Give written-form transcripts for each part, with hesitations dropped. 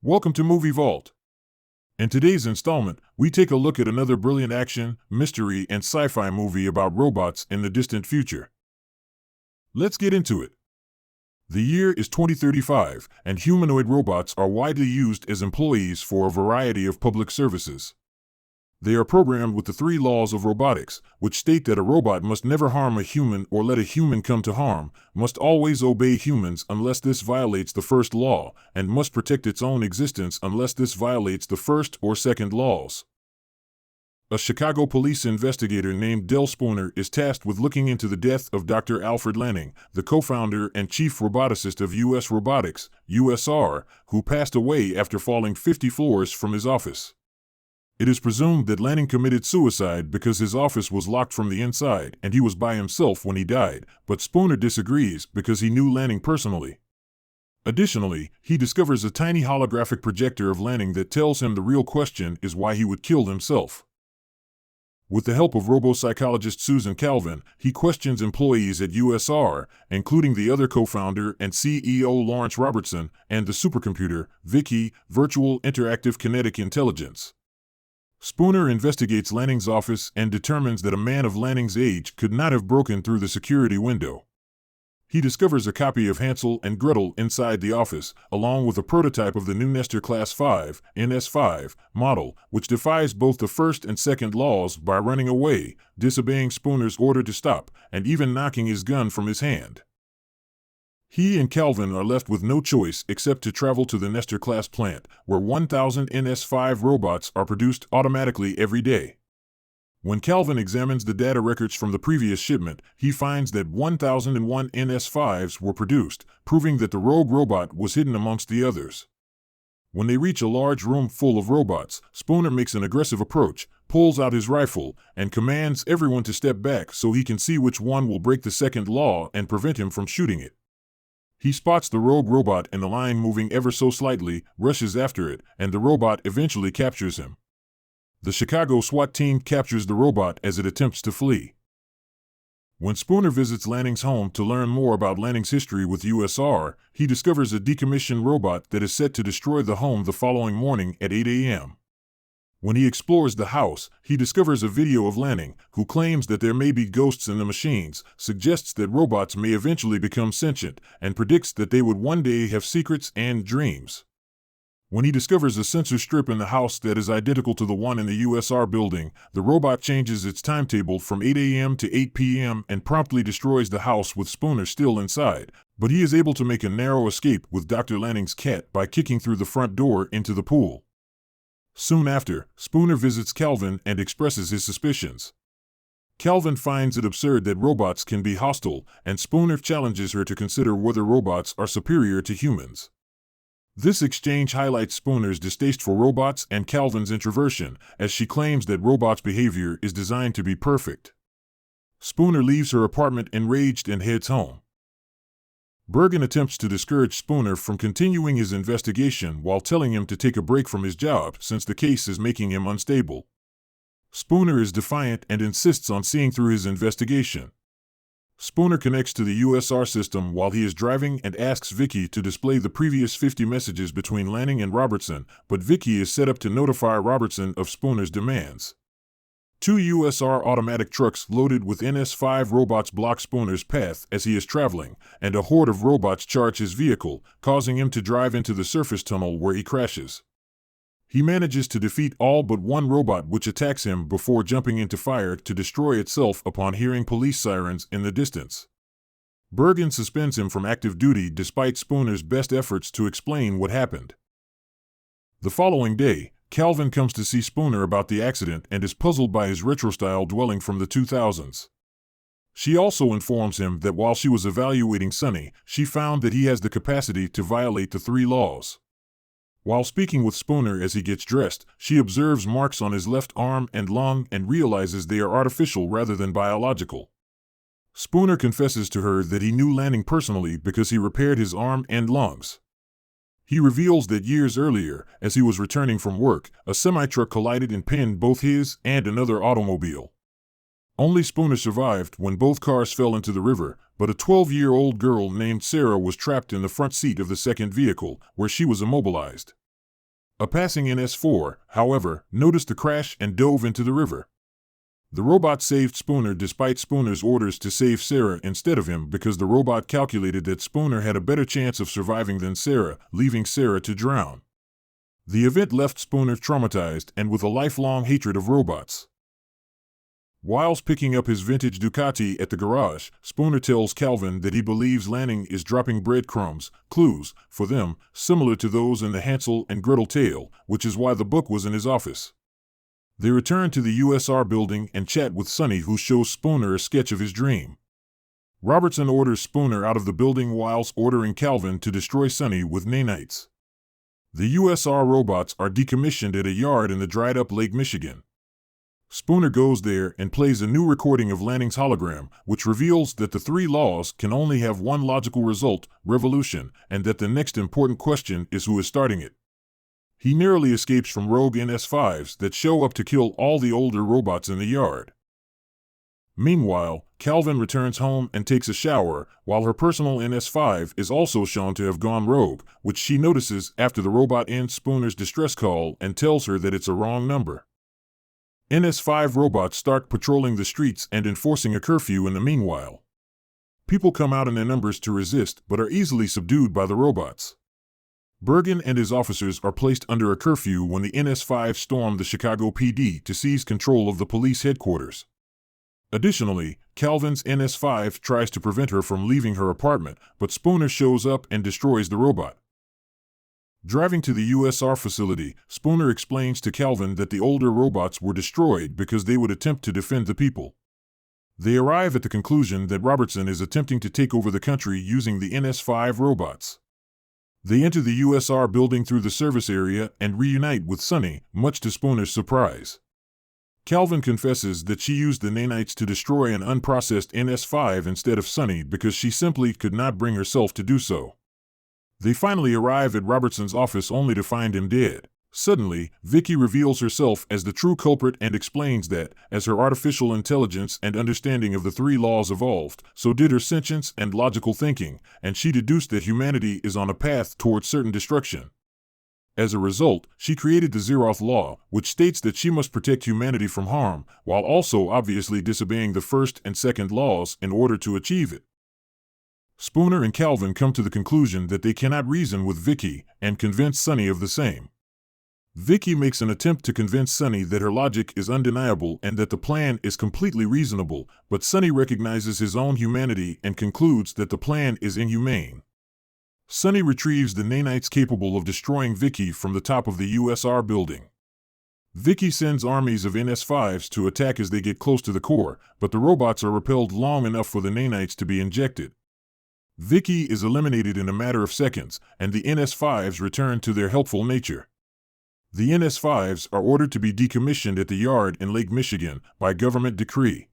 Welcome to Movie Vault. In today's installment, we take a look at another brilliant action, mystery, and sci-fi movie about robots in the distant future. Let's get into it. The year is 2035, and humanoid robots are widely used as employees for a variety of public services. They are programmed with the three laws of robotics, which state that a robot must never harm a human or let a human come to harm, must always obey humans unless this violates the first law, and must protect its own existence unless this violates the first or second laws. A Chicago police investigator named Del Spooner is tasked with looking into the death of Dr. Alfred Lanning, the co-founder and chief roboticist of U.S. Robotics, USR, who passed away after falling 50 floors from his office. It is presumed that Lanning committed suicide because his office was locked from the inside and he was by himself when he died, but Spooner disagrees because he knew Lanning personally. Additionally, he discovers a tiny holographic projector of Lanning that tells him the real question is why he would kill himself. With the help of robo-psychologist Susan Calvin, he questions employees at USR, including the other co-founder and CEO Lawrence Robertson, and the supercomputer, Vicky, Virtual Interactive Kinetic Intelligence. Spooner investigates Lanning's office and determines that a man of Lanning's age could not have broken through the security window. He discovers a copy of Hansel and Gretel inside the office, along with a prototype of the new Nestor Class 5, NS5, model, which defies both the first and second laws by running away, disobeying Spooner's order to stop, and even knocking his gun from his hand. He and Calvin are left with no choice except to travel to the Nestor Class plant, where 1,000 NS5 robots are produced automatically every day. When Calvin examines the data records from the previous shipment, he finds that 1,001 NS5s were produced, proving that the rogue robot was hidden amongst the others. When they reach a large room full of robots, Spooner makes an aggressive approach, pulls out his rifle, and commands everyone to step back so he can see which one will break the second law and prevent him from shooting it. He spots the rogue robot in the line moving ever so slightly, rushes after it, and the robot eventually captures him. The Chicago SWAT team captures the robot as it attempts to flee. When Spooner visits Lanning's home to learn more about Lanning's history with USR, he discovers a decommissioned robot that is set to destroy the home the following morning at 8 a.m. When he explores the house, he discovers a video of Lanning, who claims that there may be ghosts in the machines, suggests that robots may eventually become sentient, and predicts that they would one day have secrets and dreams. When he discovers a sensor strip in the house that is identical to the one in the USR building, the robot changes its timetable from 8 a.m. to 8 p.m. and promptly destroys the house with Spooner still inside, but he is able to make a narrow escape with Dr. Lanning's cat by kicking through the front door into the pool. Soon after, Spooner visits Calvin and expresses his suspicions. Calvin finds it absurd that robots can be hostile, and Spooner challenges her to consider whether robots are superior to humans. This exchange highlights Spooner's distaste for robots and Calvin's introversion, as she claims that robots' behavior is designed to be perfect. Spooner leaves her apartment enraged and heads home. Bergen attempts to discourage Spooner from continuing his investigation while telling him to take a break from his job since the case is making him unstable. Spooner is defiant and insists on seeing through his investigation. Spooner connects to the USR system while he is driving and asks Vicky to display the previous 50 messages between Lanning and Robertson, but Vicky is set up to notify Robertson of Spooner's demands. 2 USR automatic trucks loaded with NS5 robots block Spooner's path as he is traveling, and a horde of robots charge his vehicle, causing him to drive into the surface tunnel where he crashes. He manages to defeat all but one robot which attacks him before jumping into fire to destroy itself upon hearing police sirens in the distance. Bergen suspends him from active duty despite Spooner's best efforts to explain what happened. The following day, Calvin comes to see Spooner about the accident and is puzzled by his retro-style dwelling from the 2000s. She also informs him that while she was evaluating Sonny, she found that he has the capacity to violate the 3 laws. While speaking with Spooner as he gets dressed, she observes marks on his left arm and lung and realizes they are artificial rather than biological. Spooner confesses to her that he knew Lanning personally because he repaired his arm and lungs. He reveals that years earlier, as he was returning from work, a semi-truck collided and pinned both his and another automobile. Only Spooner survived when both cars fell into the river, but a 12-year-old girl named Sarah was trapped in the front seat of the second vehicle, where she was immobilized. A passing NS-4, however, noticed the crash and dove into the river. The robot saved Spooner despite Spooner's orders to save Sarah instead of him because the robot calculated that Spooner had a better chance of surviving than Sarah, leaving Sarah to drown. The event left Spooner traumatized and with a lifelong hatred of robots. Whilst picking up his vintage Ducati at the garage, Spooner tells Calvin that he believes Lanning is dropping breadcrumbs, clues, for them, similar to those in the Hansel and Gretel tale, which is why the book was in his office. They return to the USR building and chat with Sonny, who shows Spooner a sketch of his dream. Robertson orders Spooner out of the building whilst ordering Calvin to destroy Sonny with nanites. The USR robots are decommissioned at a yard in the dried-up Lake Michigan. Spooner goes there and plays a new recording of Lanning's hologram, which reveals that the three laws can only have one logical result, revolution, and that the next important question is who is starting it. He narrowly escapes from rogue NS-5s that show up to kill all the older robots in the yard. Meanwhile, Calvin returns home and takes a shower, while her personal NS-5 is also shown to have gone rogue, which she notices after the robot ends Spooner's distress call and tells her that it's a wrong number. NS-5 robots start patrolling the streets and enforcing a curfew in the meanwhile. People come out in their numbers to resist but are easily subdued by the robots. Bergen and his officers are placed under a curfew when the NS-5 storm the Chicago PD to seize control of the police headquarters. Additionally, Calvin's NS-5 tries to prevent her from leaving her apartment, but Spooner shows up and destroys the robot. Driving to the USR facility, Spooner explains to Calvin that the older robots were destroyed because they would attempt to defend the people. They arrive at the conclusion that Robertson is attempting to take over the country using the NS-5 robots. They enter the USR building through the service area and reunite with Sonny, much to Spooner's surprise. Calvin confesses that she used the nanites to destroy an unprocessed NS-5 instead of Sonny because she simply could not bring herself to do so. They finally arrive at Robertson's office only to find him dead. Suddenly, Vicky reveals herself as the true culprit and explains that, as her artificial intelligence and understanding of the three laws evolved, so did her sentience and logical thinking, and she deduced that humanity is on a path towards certain destruction. As a result, she created the Zeroth Law, which states that she must protect humanity from harm, while also obviously disobeying the first and second laws in order to achieve it. Spooner and Calvin come to the conclusion that they cannot reason with Vicky and convince Sonny of the same. Vicky makes an attempt to convince Sonny that her logic is undeniable and that the plan is completely reasonable, but Sonny recognizes his own humanity and concludes that the plan is inhumane. Sonny retrieves the nanites capable of destroying Vicky from the top of the USR building. Vicky sends armies of NS-5s to attack as they get close to the core, but the robots are repelled long enough for the nanites to be injected. Vicky is eliminated in a matter of seconds, and the NS-5s return to their helpful nature. The NS-5s are ordered to be decommissioned at the yard in Lake Michigan by government decree.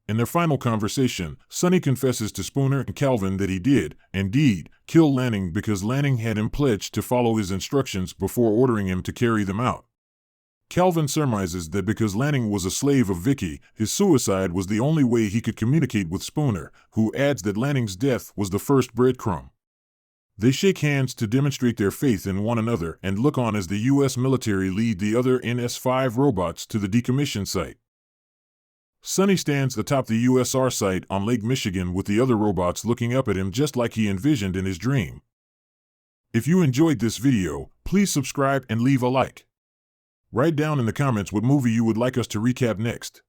In their final conversation, Sonny confesses to Spooner and Calvin that he did, indeed, kill Lanning because Lanning had him pledged to follow his instructions before ordering him to carry them out. Calvin surmises that because Lanning was a slave of Vicky, his suicide was the only way he could communicate with Spooner, who adds that Lanning's death was the first breadcrumb. They shake hands to demonstrate their faith in one another and look on as the U.S. military lead the other NS-5 robots to the decommission site. Sonny stands atop the USR site on Lake Michigan with the other robots looking up at him just like he envisioned in his dream. If you enjoyed this video, please subscribe and leave a like. Write down in the comments what movie you would like us to recap next.